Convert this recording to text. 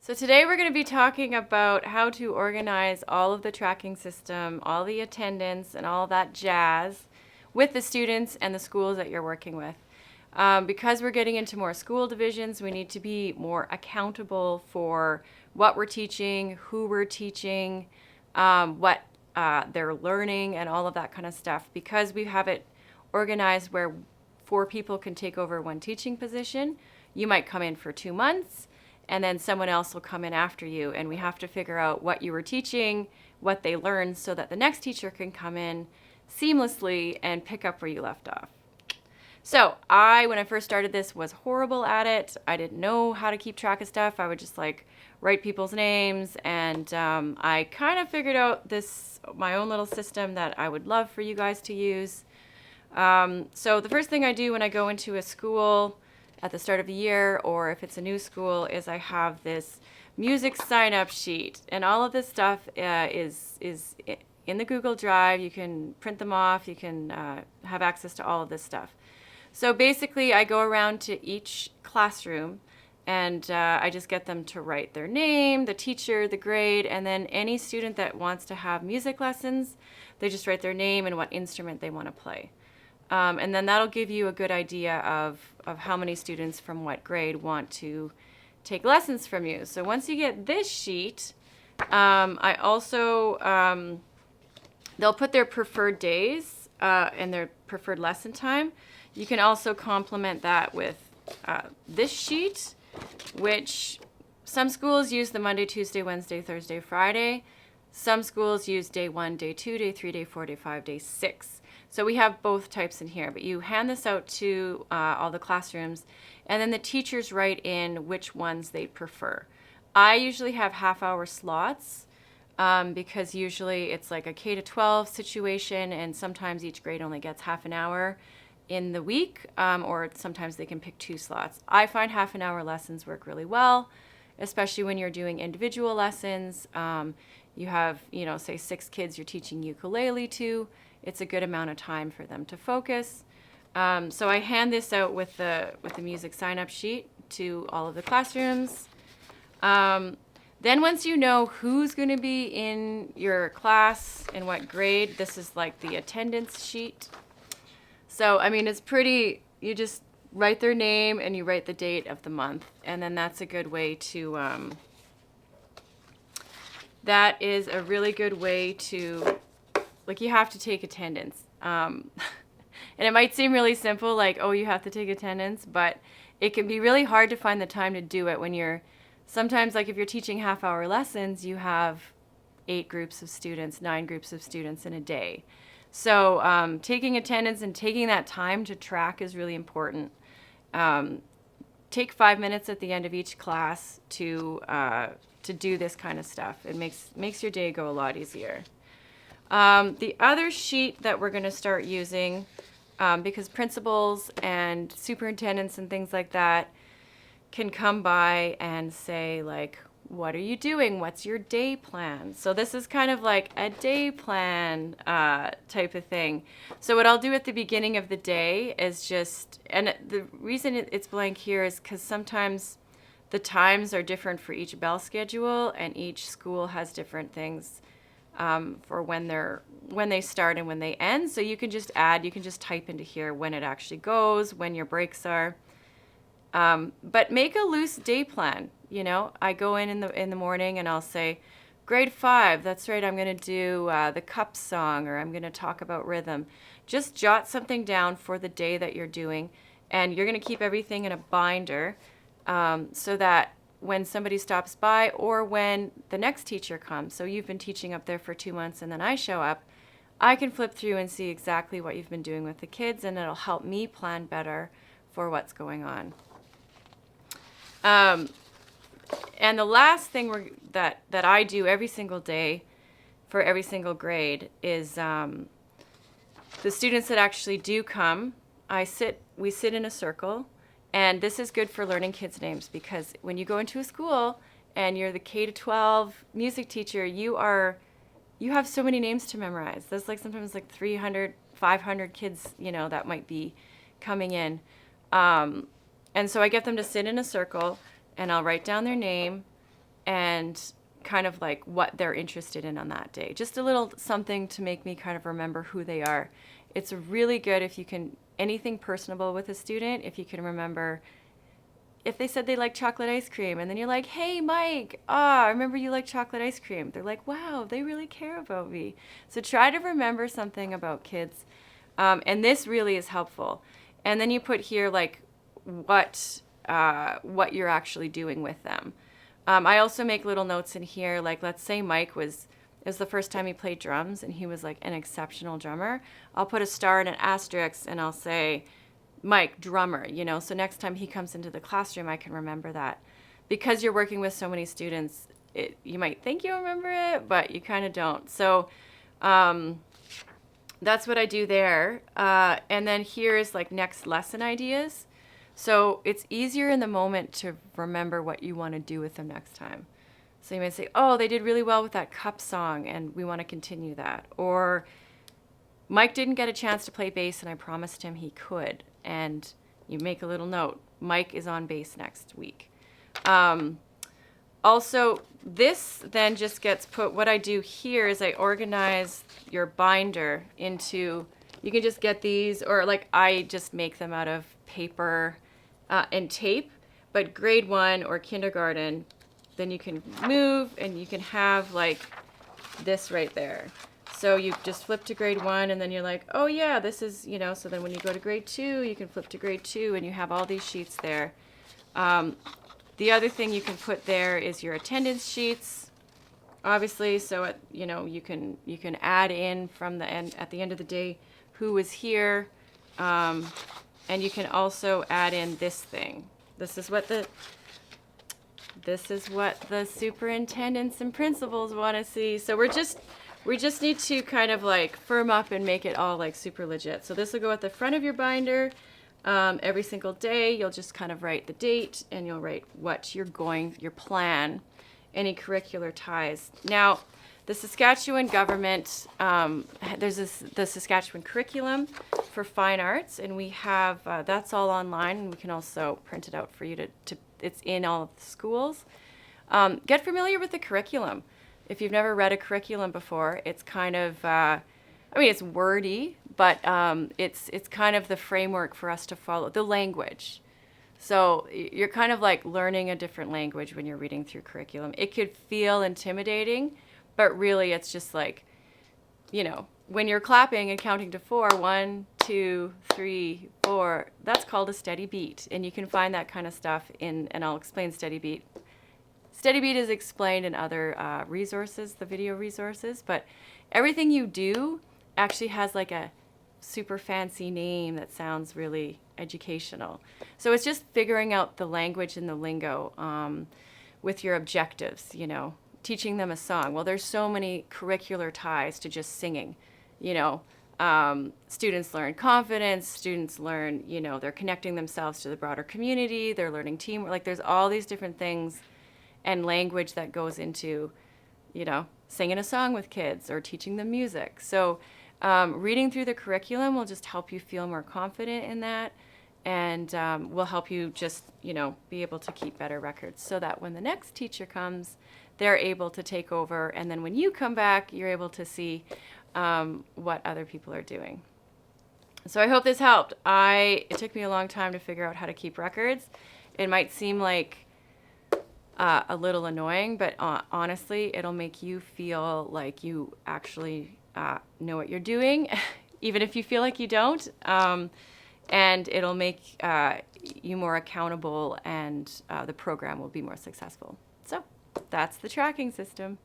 So today we're going to be talking about how to organize all of the tracking system, all the attendance, and all that jazz with the students and the schools that you're working with. Because we're getting into more school divisions, we need to be more accountable for what we're teaching, who we're teaching, what they're learning, and all of that kind of stuff. Because we have it organized where 4 people can take over one teaching position, you might come in for 2 months and then someone else will come in after you, and we have to figure out what you were teaching, what they learned, so that the next teacher can come in seamlessly and pick up where you left off. So when I first started this, was horrible at it. I didn't know how to keep track of stuff. I would just write people's names, and I kind of figured out my own little system that I would love for you guys to use. So the first thing I do when I go into a school at the start of the year, or if it's a new school, is I have this music sign-up sheet, and all of this stuff is in the Google Drive. You can print them off. You can have access to all of this stuff. So basically, I go around to each classroom, and I just get them to write their name, the teacher, the grade, and then any student that wants to have music lessons, they just write their name and what instrument they want to play. And then that'll give you a good idea of how many students from what grade want to take lessons from you. So once you get this sheet, I also, they'll put their preferred days and their preferred lesson time. You can also complement that with this sheet, which some schools use the Monday, Tuesday, Wednesday, Thursday, Friday. Some schools use day 1, day 2, day 3, day 4, day 5, day 6. So we have both types in here, but you hand this out to all the classrooms, and then the teachers write in which ones they prefer. I usually have half-hour slots because usually it's like a K-12 situation, and sometimes each grade only gets half an hour in the week, or sometimes they can pick 2 slots. I find half-an-hour lessons work really well, especially when you're doing individual lessons. You have, say 6 kids you're teaching ukulele to. It's a good amount of time for them to focus. So I hand this out with the music sign-up sheet to all of the classrooms. Then once you know who's going to be in your class and what grade, this is like the attendance sheet. So, it's pretty, you just write their name and you write the date of the month. And then that's a good way to, that is a really good way to, you have to take attendance. And it might seem really simple, you have to take attendance, but it can be really hard to find the time to do it when sometimes if you're teaching half-hour lessons, you have 8 groups of students, 9 groups of students in a day. So taking attendance and taking that time to track is really important. Take 5 minutes at the end of each class to do this kind of stuff. It makes your day go a lot easier. The other sheet that we're going to start using, because principals and superintendents and things like that can come by and say, what are you doing? What's your day plan? So this is kind of like a day plan type of thing. So what I'll do at the beginning of the day is and the reason it's blank here is because sometimes the times are different for each bell schedule, and each school has different things for when they start and when they end. So you can just type into here when it actually goes, when your breaks are. But make a loose day plan. I go in the morning and I'll say, grade 5, that's right, I'm going to do the cup song, or I'm going to talk about rhythm. Just jot something down for the day that you're doing, and you're going to keep everything in a binder so that when somebody stops by or when the next teacher comes, so you've been teaching up there for 2 months and then I show up, I can flip through and see exactly what you've been doing with the kids, and it'll help me plan better for what's going on. And the last thing that I do every single day for every single grade is the students that actually do come, we sit in a circle, and this is good for learning kids' names, because when you go into a school and you're the K-12 music teacher, you have so many names to memorize. There's sometimes 300, 500 kids, that might be coming in. And so I get them to sit in a circle, and I'll write down their name, and kind of like what they're interested in on that day. Just a little something to make me kind of remember who they are. It's really good if you can, anything personable with a student, if you can remember if they said they like chocolate ice cream, and then you're like, hey, Mike, I remember you like chocolate ice cream. They're like, wow, they really care about me. So try to remember something about kids. And this really is helpful. And then you put here like what you're actually doing with them. I also make little notes in here, like let's say Mike it was the first time he played drums and he was like an exceptional drummer. I'll put a star and an asterisk and I'll say, Mike, drummer, so next time he comes into the classroom, I can remember that. Because you're working with so many students, you might think you remember it, but you kind of don't. So that's what I do there. And then here's like next lesson ideas. So it's easier in the moment to remember what you want to do with them next time. So you might say, oh, they did really well with that cup song and we want to continue that. Or Mike didn't get a chance to play bass and I promised him he could. And you make a little note, Mike is on bass next week. Also, this then just gets put, what I do here is I organize your binder into, you can just get these, or like I just make them out of paper and tape, but grade 1 or kindergarten, then you can move and you can have like this right there. So you just flip to grade 1 and then you're like, oh yeah, this is, so then when you go to grade 2, you can flip to grade 2 and you have all these sheets there. The other thing you can put there is your attendance sheets, obviously. So, you can add in from the end, at the end of the day, who was here. And you can also add in this thing. This is what the superintendents and principals want to see. So we just need to kind of like firm up and make it all like super legit. So this will go at the front of your binder. Every single day, you'll just kind of write the date and you'll write what your plan, any curricular ties. Now, the Saskatchewan government, there's the Saskatchewan curriculum for fine arts, and we have, that's all online, and we can also print it out for you it's in all of the schools. Get familiar with the curriculum. If you've never read a curriculum before, it's kind of, it's wordy, but it's kind of the framework for us to follow, the language. So you're kind of like learning a different language when you're reading through curriculum. It could feel intimidating, but really it's just like, when you're clapping and counting to 4, 1, 2, 3, 4, that's called a steady beat. And you can find that kind of stuff and I'll explain steady beat. Steady beat is explained in other resources, the video resources, but everything you do actually has like a super fancy name that sounds really educational. So it's just figuring out the language and the lingo with your objectives, teaching them a song. Well, there's so many curricular ties to just singing, students learn confidence, students learn, they're connecting themselves to the broader community, they're learning teamwork, like there's all these different things and language that goes into, singing a song with kids or teaching them music. So reading through the curriculum will just help you feel more confident in that and will help you just, be able to keep better records so that when the next teacher comes, they're able to take over. And then when you come back, you're able to see what other people are doing. So I hope this helped. It took me a long time to figure out how to keep records. It might seem like a little annoying, but honestly, it'll make you feel like you actually know what you're doing, even if you feel like you don't. And it'll make you more accountable and the program will be more successful. So that's the tracking system.